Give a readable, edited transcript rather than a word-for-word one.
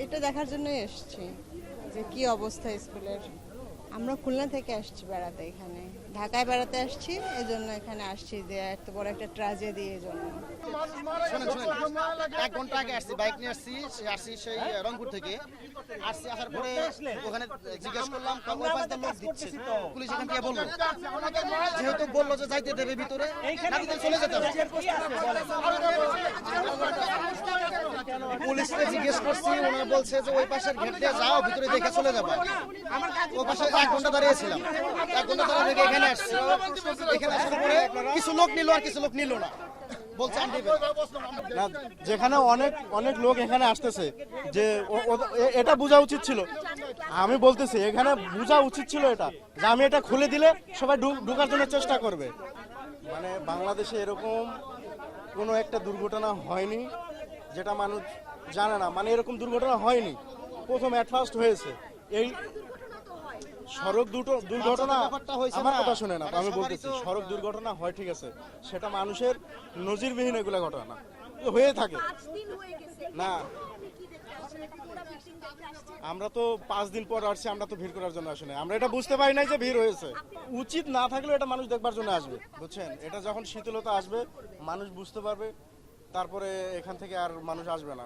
এটা দেখার জন্যই এসেছি যে কি অবস্থা স্কুলের। আমরা খুলনা থেকে আসছি বেড়াতে, এখানে ঢাকায় বেড়াতে আসছি, এই জন্য এখানে আসছি যে এত বড় একটা ট্র্যাজেডি। এই জন্য শোনেন শোনেন 1 ঘন্টা আগে আসছি, বাইক নিয়ে আসছি সেই রংপুর থেকে আসছি। আসার পরে ওখানে জিজ্ঞেস করলাম ওই পাশে লোক দিচ্ছে, পুলিশ এখান থেকে বললো, যেহেতু বললো যে যাইতে দেবে ভিতরে, নাকি চলে যেতে হবে। পুলিশকে জিজ্ঞেস করছি, ওনারা বলছে যে ওই পাশের গেট দিয়ে যাও, ভিতরে দেখে চলে যাবো। ওই পাশে 1 ঘন্টা দাঁড়িয়েছিলাম, 1 ঘন্টা দাঁড়িয়ে থেকে এখানে আসছি। এখানে আসার পরে কিছু লোক নিল আর কিছু লোক নিল না, বলছে আমি দেবে না। যেখানে অনেক অনেক লোক এখানে আসতেছে, যে এটা বোঝা উচিত ছিল। আমি বলতেছি এখানে বোঝা উচিত ছিল এটা, যে আমি এটা খুলে দিলে সবাই ঢোকার জন্য চেষ্টা করবে। মানে বাংলাদেশে এরকম কোনো একটা দুর্ঘটনা হয়নি যেটা মানুষ জানে না। মানে এরকম দুর্ঘটনা হয়নি, প্রথম অ্যাট ফার্স্ট হয়েছে। এই সড়ক দুর্ঘটনা, আমার কথা শুনে না, আমি বলতেছি সড়ক দুর্ঘটনা হয় ঠিক আছে, সেটা মানুষের নজিরবিহীন এগুলা ঘটনা হয়ে থাকে না। আমরা তো 5 দিন পর আসছি, আমরা তো ভিড় করার জন্য আসি না। আমরা এটা বুঝতে পারি নাই যে ভিড় হয়েছে। উচিত না থাকলেও এটা মানুষ দেখবার জন্য আসবে, বুঝছেন? এটা যখন শীতলতা আসবে মানুষ বুঝতে পারবে, তারপরে এখান থেকে আর মানুষ আসবে না।